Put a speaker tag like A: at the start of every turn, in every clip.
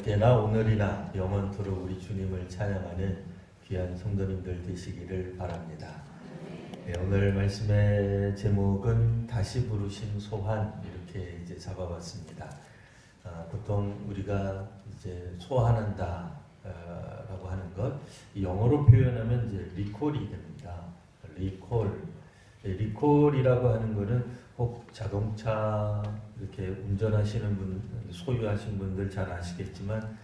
A: 어제나 오늘이나 영원토록 우리 주님을 찬양하는 귀한 성도님들 되시기를 바랍니다. 네, 오늘 말씀의 제목은 다시 부르심 소환 이렇게 이제 잡아봤습니다. 보통 우리가 이제 소환한다 라고 하는 것, 영어로 표현하면 이제 리콜이 됩니다. 리콜이라고 하는 것은 꼭 자동차 이렇게 운전하시는 분, 소유하신 분들 잘 아시겠지만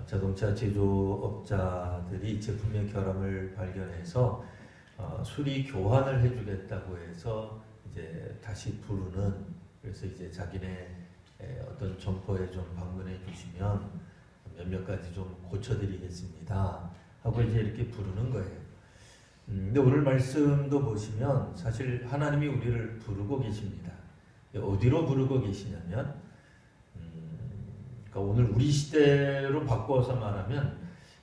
A: 자동차 제조업자들이 제품의 결함을 발견해서 수리 교환을 해주겠다고 해서 이제 다시 부르는, 그래서 이제 자기네 어떤 점포에 좀 방문해 주시면 몇몇 가지 좀 고쳐드리겠습니다 하고 이제 이렇게 부르는 거예요. 근데 오늘 말씀도 보시면 사실 하나님이 우리를 부르고 계십니다. 어디로 부르고 계시냐면, 그러니까 오늘 우리 시대로 바꿔서 말하면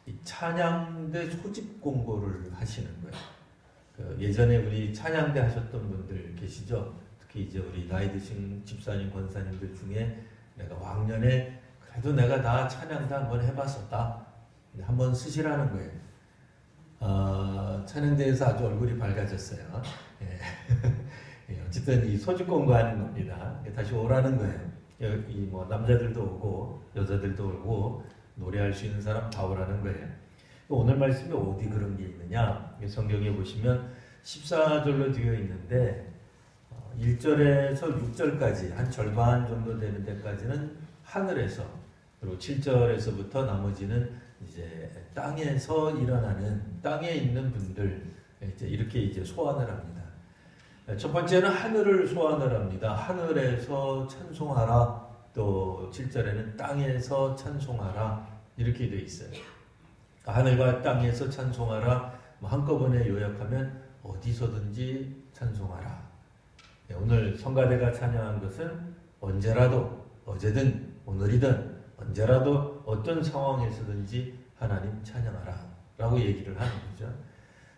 A: 이 찬양대 소집 공고를 하시는 거예요. 예전에 우리 찬양대 하셨던 분들 계시죠? 특히 이제 우리 나이 드신 집사님, 권사님들 중에 내가 왕년에 그래도 내가 다 찬양대 한번 해봤었다. 한번 쓰시라는 거예요. 찬양대에서 아주 얼굴이 밝아졌어요. 예. 어쨌든 이 소집 공고하는 겁니다. 다시 오라는 거예요. 이 뭐 남자들도 오고 여자들도 오고 노래할 수 있는 사람 다 오라는 거예요. 오늘 말씀에 어디 그런 게 있느냐? 성경에 보시면 14절로 되어 있는데 1절에서 6절까지 한 절반 정도 되는 데까지는 하늘에서, 그리고 7절에서부터 나머지는 이제 땅에서 일어나는, 땅에 있는 분들 이렇게 이제 소환을 합니다. 첫 번째는 하늘을 소환을 합니다. 하늘에서 찬송하라. 또 7절에는 땅에서 찬송하라 이렇게 되어 있어요. 하늘과 땅에서 찬송하라, 한꺼번에 요약하면 어디서든지 찬송하라. 오늘 성가대가 찬양한 것은 언제라도, 어제든 오늘이든 언제라도 어떤 상황에서든지 하나님 찬양하라 라고 얘기를 하는 거죠.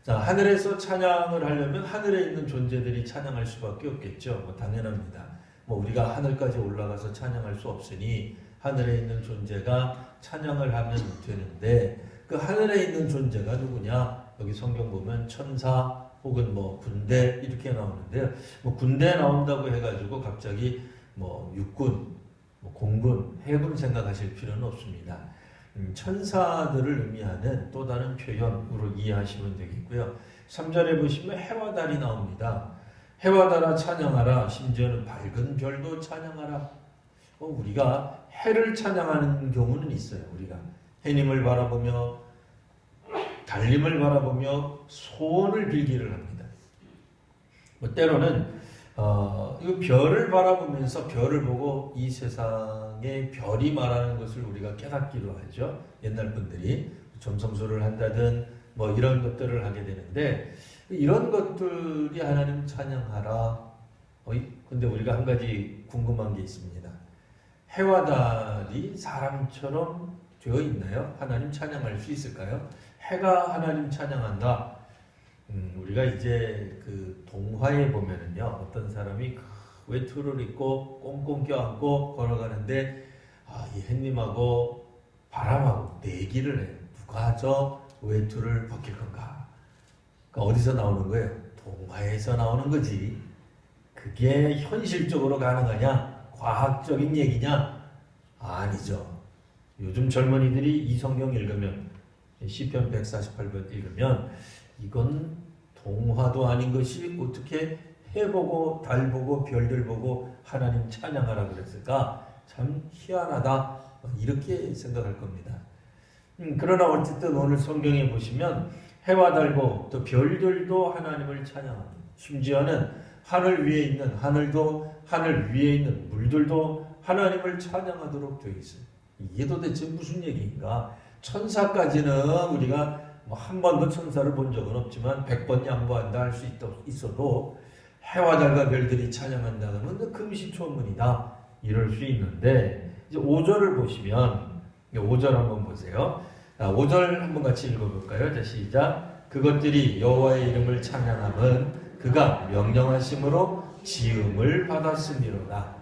A: 자, 하늘에서 찬양을 하려면 하늘에 있는 존재들이 찬양할 수밖에 없겠죠. 당연합니다. 우리가 하늘까지 올라가서 찬양할 수 없으니 하늘에 있는 존재가 찬양을 하면 되는데, 그 하늘에 있는 존재가 누구냐? 여기 성경 보면 천사 혹은 군대 이렇게 나오는데요. 군대 나온다고 해가지고 갑자기 육군, 공군, 해군 생각하실 필요는 없습니다. 천사들을 의미하는 또 다른 표현으로 이해하시면 되겠고요. 3절에 보시면 해와 달이 나옵니다. 해와 달아 찬양하라, 심지어는 밝은 별도 찬양하라. 우리가 해를 찬양하는 경우는 있어요. 우리가 해님을 바라보며 달님을 바라보며 소원을 빌기를 합니다. 때로는 이 별을 바라보면서 별을 보고 이 세상의 별이 말하는 것을 우리가 깨닫기도 하죠. 옛날 분들이 점성술을 한다든 이런 것들을 하게 되는데, 이런 것들이 하나님 찬양하라. 근데 우리가 한 가지 궁금한 게 있습니다. 해와 달이 사람처럼 되어 있나요? 하나님 찬양할 수 있을까요? 해가 하나님 찬양한다. 우리가 이제 그 동화에 보면은요, 어떤 사람이 외투를 입고 꽁꽁 껴안고 걸어가는데, 이 햇님하고 바람하고 내기를 해요. 누가 저 외투를 벗길 건가? 그러니까 어디서 나오는 거예요? 동화에서 나오는 거지. 그게 현실적으로 가능하냐? 과학적인 얘기냐? 아니죠. 요즘 젊은이들이 이 성경 읽으면, 시편 148번 읽으면, 이건 동화도 아닌 것이 어떻게 해보고 달보고 별들 보고 하나님 찬양하라 그랬을까? 참 희한하다, 이렇게 생각할 겁니다. 그러나 어쨌든 오늘 성경에 보시면 해와 달고 또 별들도 하나님을 찬양합니다. 심지어는 하늘 위에 있는 하늘도, 하늘 위에 있는 물들도 하나님을 찬양하도록 되어 있어요. 이게 도대체 무슨 얘기인가? 천사까지는 우리가 한 번도 천사를 본 적은 없지만 100번 양보한다 할 수 있어도 해와 달과 별들이 찬양한다는 금시초문이다 이럴 수 있는데, 이제 5절을 보시면 5절 한번 보세요. 5절 한번 같이 읽어볼까요? 자, 시작. 그것들이 여호와의 이름을 찬양함은 그가 명령하심으로 지음을 받았음이로다.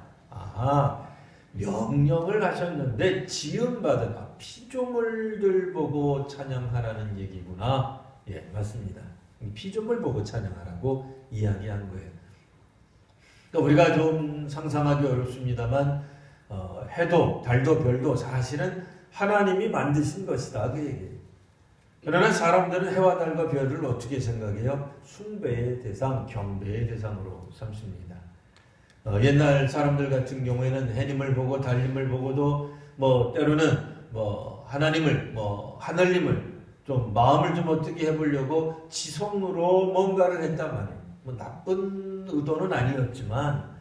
A: 명령을 하셨는데 지음받은 피조물들 보고 찬양하라는 얘기구나. 예, 맞습니다. 피조물 보고 찬양하라고 이야기한 거예요. 그러니까 우리가 좀 상상하기 어렵습니다만 해도 달도 별도 사실은 하나님이 만드신 것이다 그 얘기예요. 그러나 사람들은 해와 달과 별을 어떻게 생각해요? 숭배의 대상, 경배의 대상으로 삼습니다. 옛날 사람들 같은 경우에는 해님을 보고 달님을 보고도 때로는 하나님을 하늘님을 좀 마음을 좀 어떻게 해보려고 지성으로 뭔가를 했단 말이에요. 나쁜 의도는 아니었지만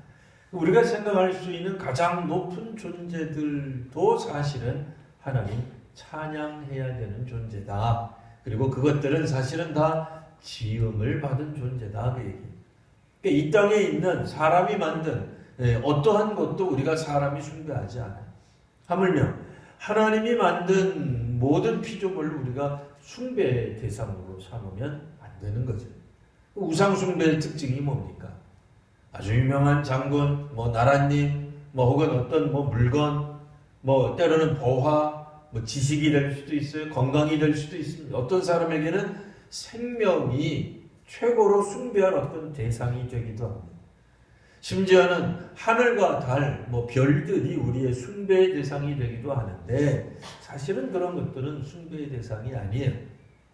A: 우리가 생각할 수 있는 가장 높은 존재들도 사실은 하나님 찬양해야 되는 존재다. 그리고 그것들은 사실은 다 지음을 받은 존재다 그 얘기예요. 이 땅에 있는 사람이 만든 어떠한 것도 우리가 사람이 숭배하지 않아요. 하물며 하나님이 만든 모든 피조물을 우리가 숭배의 대상으로 삼으면 안 되는 거죠. 우상 숭배의 특징이 뭡니까? 아주 유명한 장군, 나라님, 혹은 어떤 물건, 때로는 보화, 지식이 될 수도 있어요. 건강이 될 수도 있습니다. 어떤 사람에게는 생명이 최고로 숭배할 어떤 대상이 되기도 합니다. 심지어는 하늘과 달, 별들이 우리의 숭배의 대상이 되기도 하는데 사실은 그런 것들은 숭배의 대상이 아니에요.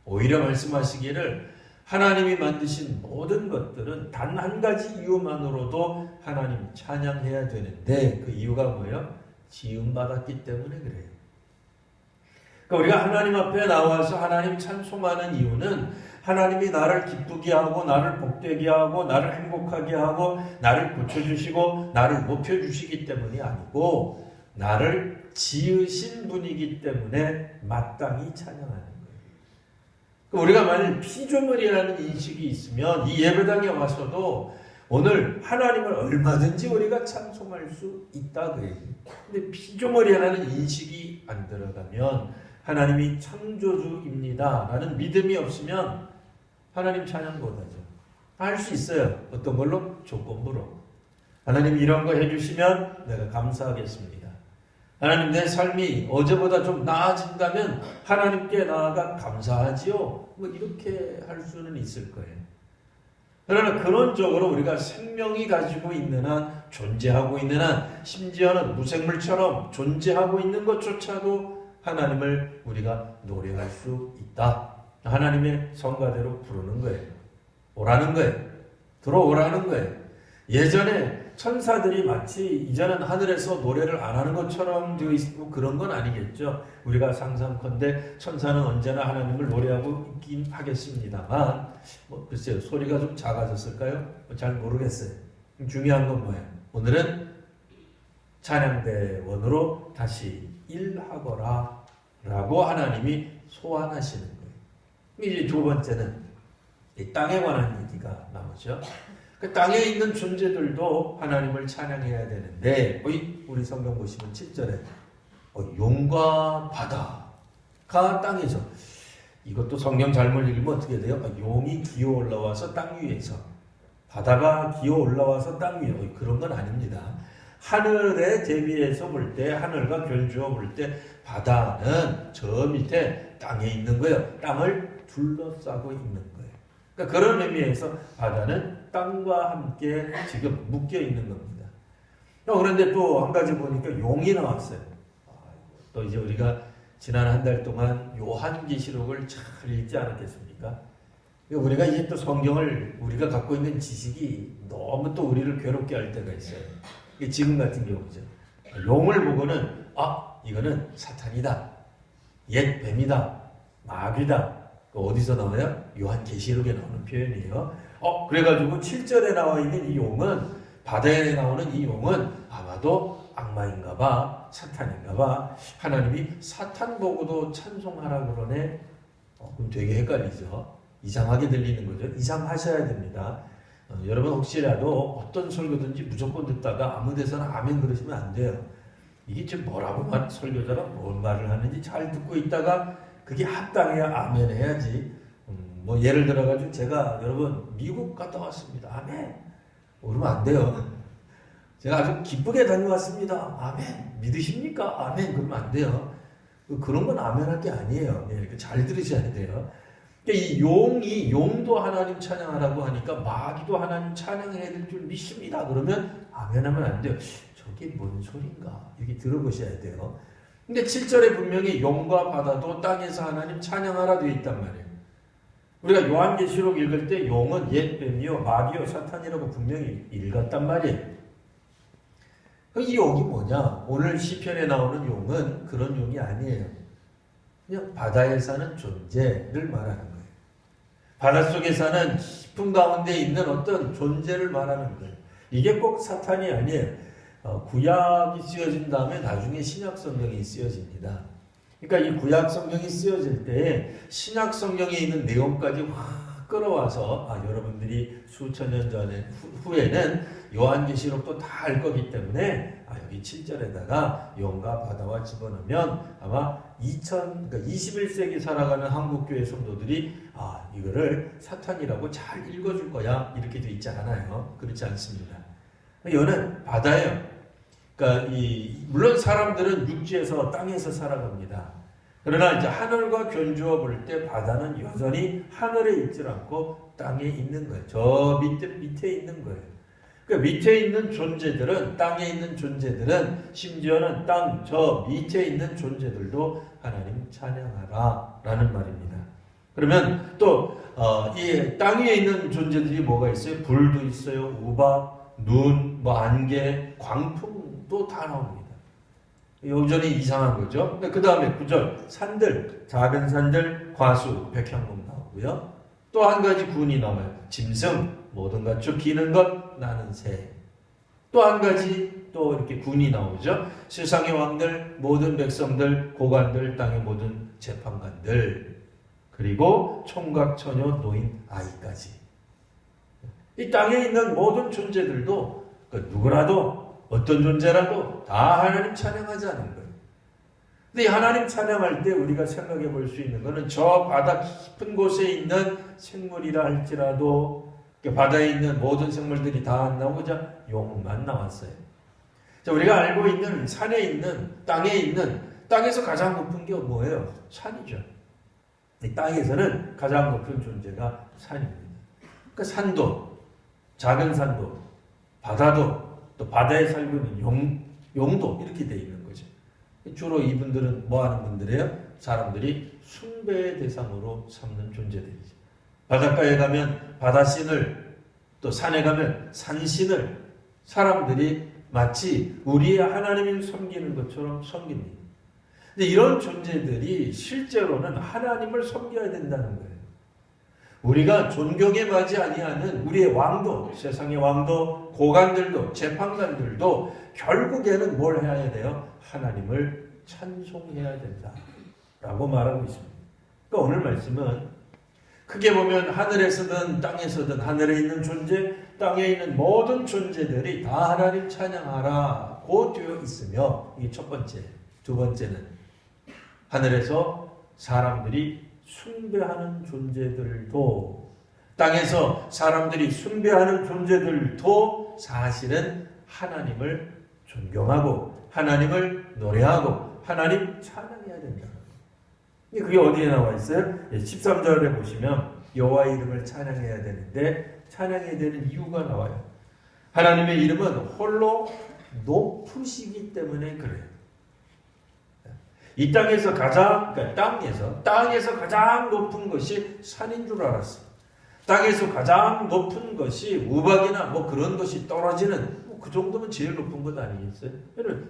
A: 오히려 말씀하시기를 하나님이 만드신 모든 것들은 단 한 가지 이유만으로도 하나님 찬양해야 되는데 그 이유가 뭐예요? 지음받았기 때문에 그래요. 그러니까 우리가 하나님 앞에 나와서 하나님 찬송하는 이유는 하나님이 나를 기쁘게 하고 나를 복되게 하고 나를 행복하게 하고 나를 고쳐주시고 나를 높여주시기 때문이 아니고 나를 지으신 분이기 때문에 마땅히 찬양하는 거예요. 우리가 만일 피조물이라는 인식이 있으면 이 예배당에 와서도 오늘 하나님을 얼마든지 우리가 찬송할 수 있다 그 얘기예요. 근데 피조물이라는 인식이 안 들어가면 하나님이 창조주입니다 라는 믿음이 없으면 하나님 찬양 못하죠. 할 수 있어요. 어떤 걸로? 조건부로. 하나님 이런 거 해주시면 내가 감사하겠습니다. 하나님 내 삶이 어제보다 좀 나아진다면 하나님께 나아가 감사하지요. 이렇게 할 수는 있을 거예요. 그러나 근원적으로 우리가 생명이 가지고 있는 한, 존재하고 있는 한, 심지어는 무생물처럼 존재하고 있는 것조차도 하나님을 우리가 노래할 수 있다. 하나님의 성가대로 부르는 거예요. 오라는 거예요. 들어오라는 거예요. 예전에 천사들이 마치 이제는 하늘에서 노래를 안 하는 것처럼 되어 있고 그런 건 아니겠죠. 우리가 상상컨대 천사는 언제나 하나님을 노래하고 있긴 하겠습니다만 글쎄요. 소리가 좀 작아졌을까요? 잘 모르겠어요. 중요한 건 뭐예요? 오늘은 찬양대원으로 다시 일하거라 라고 하나님이 소환하시는 거예요. 이제 두 번째는 이 땅에 관한 얘기가 나오죠. 그 땅에 있는 존재들도 하나님을 찬양해야 되는데 우리 성경 보시면 7절에 용과 바다가 땅이죠. 이것도 성경 잘못 읽으면 어떻게 돼요? 용이 기어 올라와서 땅 위에서 바다가 기어 올라와서 땅 위에 그런 건 아닙니다. 하늘에 대비해서 볼 때 하늘과 견주어 볼 때 바다는 저 밑에 땅에 있는 거예요. 땅을 둘러싸고 있는 거예요. 그러니까 그런 의미에서 바다는 땅과 함께 지금 묶여 있는 겁니다. 그런데 또 한 가지 보니까 용이 나왔어요. 또 이제 우리가 지난 한 달 동안 요한계시록을 잘 읽지 않았겠습니까? 우리가 이제 또 성경을 우리가 갖고 있는 지식이 너무 또 우리를 괴롭게 할 때가 있어요. 지금 같은 경우죠. 용을 보고는 이거는 사탄이다. 옛 뱀이다. 마귀다. 어디서 나와요? 요한계시록에 나오는 표현이에요. 그래가지고 7절에 나와 있는 이 용은 바다에 나오는 이 용은 아마도 악마인가봐. 사탄인가봐. 하나님이 사탄 보고도 찬송하라 그러네. 그럼 되게 헷갈리죠. 이상하게 들리는 거죠. 이상하셔야 됩니다. 여러분 혹시라도 어떤 설교든지 무조건 듣다가 아무 데서나 아멘 그러시면 안 돼요. 이게 지금 뭐라고 설교자가 뭔 말을 하는지 잘 듣고 있다가 그게 합당해야 아멘 해야지. 예를 들어가지고 제가 여러분 미국 갔다 왔습니다. 아멘. 그러면 안 돼요. 제가 아주 기쁘게 다녀왔습니다. 아멘. 믿으십니까? 아멘. 그러면 안 돼요. 그런 건 아멘할 게 아니에요. 예, 잘 들으셔야 돼요. 이 용도 하나님 찬양하라고 하니까 마귀도 하나님 찬양해야 될 줄 믿습니다. 그러면 아멘하면 안 돼요. 저게 뭔 소린가? 이렇게 들어보셔야 돼요. 근데 7절에 분명히 용과 바다도 땅에서 하나님 찬양하라 되어 있단 말이에요. 우리가 요한계시록 읽을 때 용은 옛 뱀이요 마귀요 사탄이라고 분명히 읽었단 말이에요. 이 용이 뭐냐? 오늘 시편에 나오는 용은 그런 용이 아니에요. 그냥 바다에 사는 존재를 말하는 거예요. 바닷속에 사는 깊은 가운데 있는 어떤 존재를 말하는 거예요. 이게 꼭 사탄이 아니에요. 구약이 쓰여진 다음에 나중에 신약 성경이 쓰여집니다. 그러니까 이 구약 성경이 쓰여질 때 신약 성경에 있는 내용까지 확 끌어와서 여러분들이 수천 년 전에 후에는 요한계시록도 다 알 거기 때문에 여기 7절에다가 용과 바다와 집어넣으면 아마 21세기 살아가는 한국교회 성도들이 이거를 사탄이라고 잘 읽어줄 거야 이렇게 돼 있지 않아요. 그렇지 않습니다. 이거는 바다예요. 그러니까 물론 사람들은 육지에서 땅에서 살아갑니다. 그러나 이제 하늘과 견주어 볼 때 바다는 여전히 하늘에 있질 않고 땅에 있는 거예요. 저 밑에 있는 거예요. 그러니까 밑에 있는 존재들은 땅에 있는 존재들은 심지어는 땅 저 밑에 있는 존재들도 하나님 찬양하라 라는 말입니다. 그러면 또 이 땅 위에 있는 존재들이 뭐가 있어요? 불도 있어요. 우박, 눈, 안개, 광풍도 다 나옵니다. 여전히 이상한 거죠. 그 다음에 9절 산들, 작은 산들, 과수, 백향목 나오고요. 또 한 가지 군이 나와요. 짐승, 모든 가축, 기는 것, 나는 새. 또 한 가지 또 이렇게 군이 나오죠. 세상의 왕들, 모든 백성들, 고관들, 땅의 모든 재판관들, 그리고 총각, 처녀, 노인, 아이까지. 이 땅에 있는 모든 존재들도 누구라도 어떤 존재라도 다 하나님 찬양하자는 거예요. 근데 이 하나님 찬양할 때 우리가 생각해 볼 수 있는 것은 저 바다 깊은 곳에 있는 생물이라 할지라도 바다에 있는 모든 생물들이 다 안 나오자 용만 나왔어요. 자, 우리가 알고 있는 산에 있는 땅에 있는 땅에서 가장 높은 게 뭐예요? 산이죠. 이 땅에서는 가장 높은 존재가 산입니다. 그러니까 산도, 작은 산도, 바다도, 또 바다에 살고 있는 용도 이렇게 돼 있는 거죠. 주로 이분들은 뭐 하는 분들이에요? 사람들이 숭배의 대상으로 삼는 존재들이죠. 바닷가에 가면 바다신을, 또 산에 가면 산신을 사람들이 마치 우리의 하나님을 섬기는 것처럼 섬깁니다. 근데 이런 존재들이 실제로는 하나님을 섬겨야 된다는 거예요. 우리가 존경에 맞지 아니하는 우리의 왕도, 세상의 왕도, 고관들도, 재판관들도 결국에는 뭘 해야 돼요? 하나님을 찬송해야 된다라고 말하고 있습니다. 그러니까 오늘 말씀은 크게 보면 하늘에서든 땅에서든 하늘에 있는 존재, 땅에 있는 모든 존재들이 다 하나님 찬양하라고 되어 있으며 이게 첫 번째. 두 번째는 하늘에서 사람들이 숭배하는 존재들도, 땅에서 사람들이 숭배하는 존재들도 사실은 하나님을 존경하고 하나님을 노래하고 하나님 찬양해야 된다. 그게 어디에 나와 있어요? 13절에 보시면 여호와의 이름을 찬양해야 되는데 찬양해야 되는 이유가 나와요. 하나님의 이름은 홀로 높으시기 때문에 그래요. 이 땅에서 땅에서 가장 높은 것이 산인 줄 알았어요. 땅에서 가장 높은 것이 우박이나 그런 것이 떨어지는 그 정도면 제일 높은 것 아니겠어요?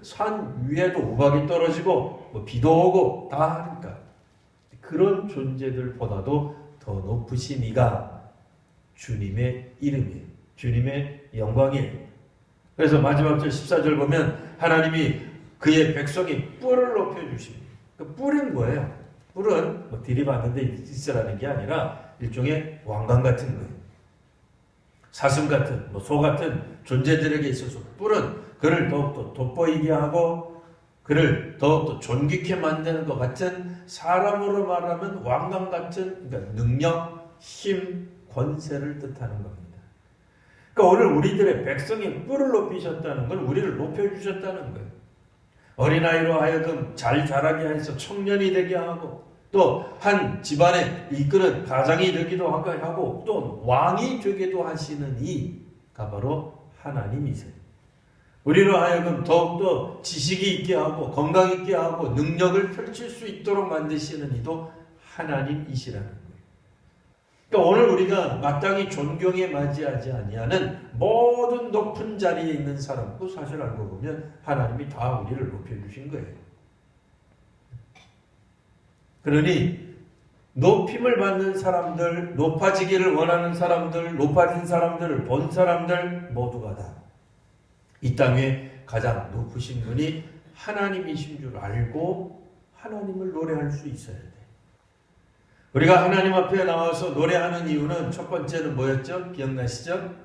A: 산 위에도 우박이 떨어지고 비도 오고 다 하니까 그런 존재들보다도 더 높으신 이가 주님의 이름이에요. 주님의 영광이에요. 그래서 마지막 절 14절 보면 하나님이 그의 백성이 뿔을 높여주십니다. 그 뿔은 뭐예요? 뿔은 들이받는 데 있으라는 게 아니라 일종의 왕관 같은 거예요. 사슴 같은, 소 같은 존재들에게 있어서 뿔은 그를 더욱더 돋보이게 하고 그를 더욱더 존귀케 만드는 것 같은, 사람으로 말하면 왕관 같은, 그러니까 능력, 힘, 권세를 뜻하는 겁니다. 그러니까 오늘 우리들의 백성의 뿔을 높이셨다는 건 우리를 높여주셨다는 거예요. 어린아이로 하여금 잘 자라게 해서 청년이 되게 하고 또 한 집안에 이끄는 가장이 되기도 하고 또 왕이 되기도 하시는 이가 바로 하나님이세요. 우리로 하여금 더욱더 지식이 있게 하고 건강 있게 하고 능력을 펼칠 수 있도록 만드시는 이도 하나님이시라는 거예요. 그러니까 오늘 우리가 마땅히 존경에 맞이하지 아니하는 모든 높은 자리에 있는 사람도 사실 알고 보면 하나님이 다 우리를 높여주신 거예요. 그러니 높임을 받는 사람들, 높아지기를 원하는 사람들, 높아진 사람들을 본 사람들 모두가 다 이 땅에 가장 높으신 분이 하나님이신 줄 알고 하나님을 노래할 수 있어야 돼. 우리가 하나님 앞에 나와서 노래하는 이유는 첫 번째는 뭐였죠? 기억나시죠?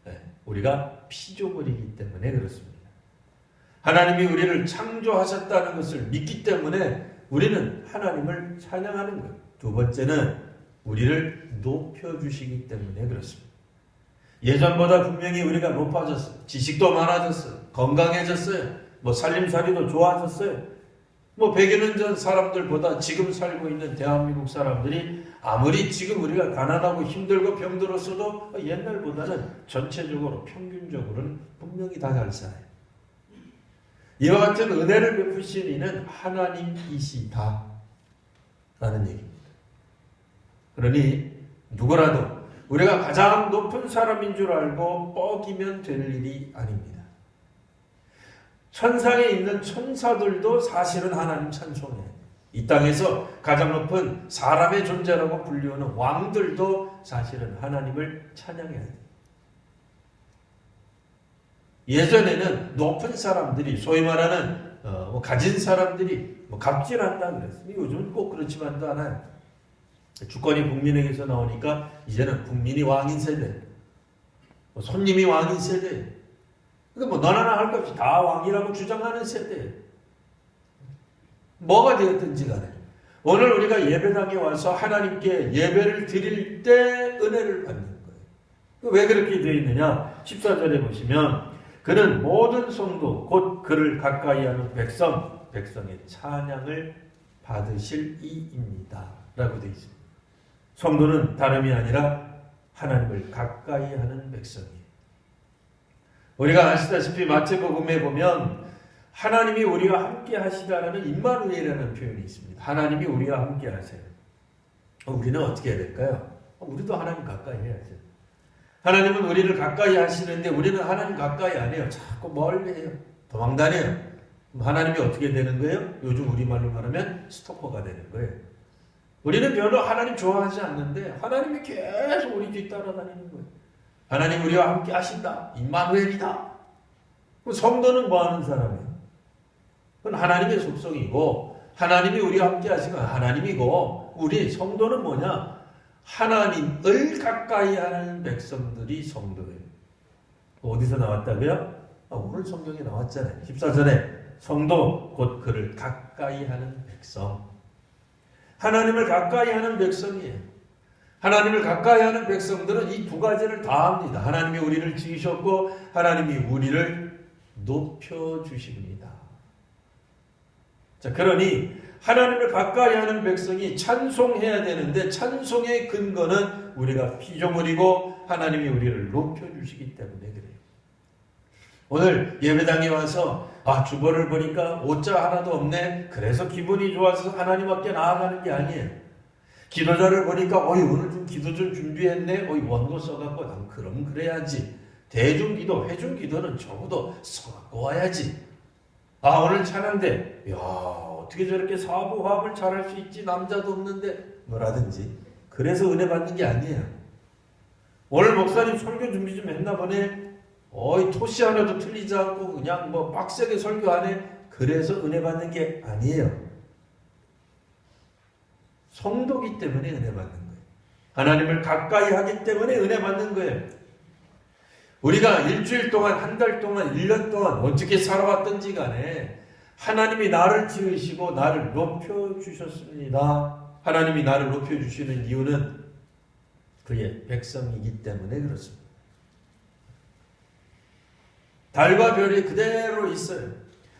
A: 네, 우리가 피조물이기 때문에 그렇습니다. 하나님이 우리를 창조하셨다는 것을 믿기 때문에 우리는 하나님을 찬양하는 거예요. 두 번째는 우리를 높여주시기 때문에 그렇습니다. 예전보다 분명히 우리가 높아졌어요. 지식도 많아졌어요. 건강해졌어요. 살림살이도 좋아졌어요. 100여 년 전 사람들보다 지금 살고 있는 대한민국 사람들이 아무리 지금 우리가 가난하고 힘들고 병들었어도 옛날보다는 전체적으로 평균적으로는 분명히 다 잘 살아요. 이와 같은 은혜를 베푸신 이는 하나님이시다 라는 얘기입니다. 그러니 누구라도 우리가 가장 높은 사람인 줄 알고 뻐기면 될 일이 아닙니다. 천상에 있는 천사들도 사실은 하나님 찬송해요. 이 땅에서 가장 높은 사람의 존재라고 불리우는 왕들도 사실은 하나님을 찬양해야 돼요. 예전에는 높은 사람들이 소위 말하는 가진 사람들이 갑질한다 그랬어요. 요즘은 꼭 그렇지만도 않아요. 주권이 국민에게서 나오니까 이제는 국민이 왕인 세대, 손님이 왕인 세대, 그러니까 너나 할 것 없이 다 왕이라고 주장하는 세대. 뭐가 되었든지 간에 오늘 우리가 예배당에 와서 하나님께 예배를 드릴 때 은혜를 받는 거예요. 왜 그렇게 되어 있느냐? 14절에 보시면 그는 모든 성도 곧 그를 가까이 하는 백성의 찬양을 받으실 이입니다 라고 되어 있습니다. 성도는 다름이 아니라 하나님을 가까이 하는 백성이에요. 우리가 아시다시피 마태복음에 보면 하나님이 우리와 함께 하시다라는 임마누엘이라는 표현이 있습니다. 하나님이 우리와 함께 하세요. 우리는 어떻게 해야 될까요? 우리도 하나님 가까이 해야죠. 하나님은 우리를 가까이 하시는데 우리는 하나님 가까이 안 해요. 자꾸 멀리 해요. 도망다녀요. 하나님이 어떻게 되는 거예요? 요즘 우리말로 말하면 스토커가 되는 거예요. 우리는 별로 하나님 좋아하지 않는데 하나님이 계속 우리 뒤 따라다니는 거예요. 하나님 우리와 함께 하신다. 임마누엘이다. 성도는 뭐 하는 사람이에요? 그건 하나님의 속성이고 하나님이 우리와 함께 하신 건 하나님이고 우리 성도는 뭐냐? 하나님을 가까이 하는 백성들이 성도예요. 어디서 나왔다고요? 오늘 성경에 나왔잖아요. 14절에 성도 곧 그를 가까이 하는 백성. 하나님을 가까이 하는 백성이에요. 하나님을 가까이 하는 백성들은 이 두 가지를 다 합니다. 하나님이 우리를 지으셨고 하나님이 우리를 높여주십니다. 자, 그러니 하나님을 가까이 하는 백성이 찬송해야 되는데 찬송의 근거는 우리가 피조물이고 하나님이 우리를 높여주시기 때문에 그래요. 오늘 예배당에 와서 주보를 보니까 오자 하나도 없네. 그래서 기분이 좋아서 하나님 앞에 나아가는 게 아니에요. 기도자를 보니까 오늘 좀 기도 좀 준비했네. 원고 써갖고 난 그럼 그래야지. 대중기도, 회중기도는 적어도 써갖고 와야지. 오늘 찬양대. 어떻게 저렇게 사부화합을 잘할 수 있지? 남자도 없는데. 뭐라든지. 그래서 은혜 받는 게 아니에요. 오늘 목사님 설교 준비 좀 했나 보네. 토시 하나도 틀리지 않고 그냥 빡세게 설교하네. 그래서 은혜 받는 게 아니에요. 성도기 때문에 은혜 받는 거예요. 하나님을 가까이 하기 때문에 은혜 받는 거예요. 우리가 일주일 동안, 한 달 동안, 1년 동안 어떻게 살아왔든지 간에 하나님이 나를 지으시고 나를 높여주셨습니다. 하나님이 나를 높여주시는 이유는 그의 백성이기 때문에 그렇습니다. 달과 별이 그대로 있어요.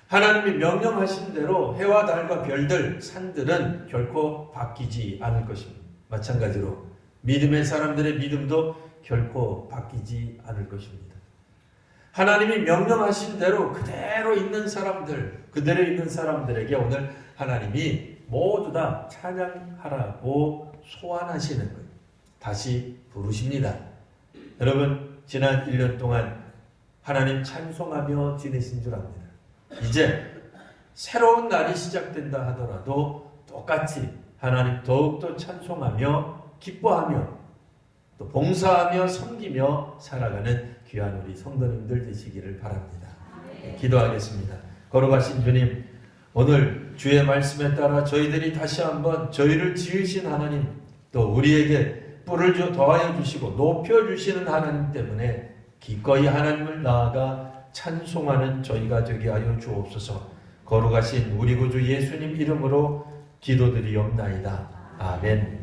A: 하나님이 명령하신 대로 해와 달과 별들, 산들은 결코 바뀌지 않을 것입니다. 마찬가지로 믿음의 사람들의 믿음도 결코 바뀌지 않을 것입니다. 하나님이 명령하신 대로 그대로 있는 사람들, 그대로 있는 사람들에게 오늘 하나님이 모두 다 찬양하라고 소환하시는 거예요. 다시 부르십니다. 여러분, 지난 1년 동안 하나님 찬송하며 지내신 줄 압니다. 이제 새로운 날이 시작된다 하더라도 똑같이 하나님 더욱더 찬송하며 기뻐하며 또 봉사하며 섬기며 살아가는 귀한 우리 성도님들 되시기를 바랍니다. 기도하겠습니다. 거룩하신 주님, 오늘 주의 말씀에 따라 저희들이 다시 한번 저희를 지으신 하나님, 또 우리에게 뿔을 더하여 주시고 높여주시는 하나님 때문에 기꺼이 하나님을 나아가 찬송하는 저희가 되게 하여 주옵소서. 거룩하신 우리 구주 예수님 이름으로 기도드리옵나이다. 아멘.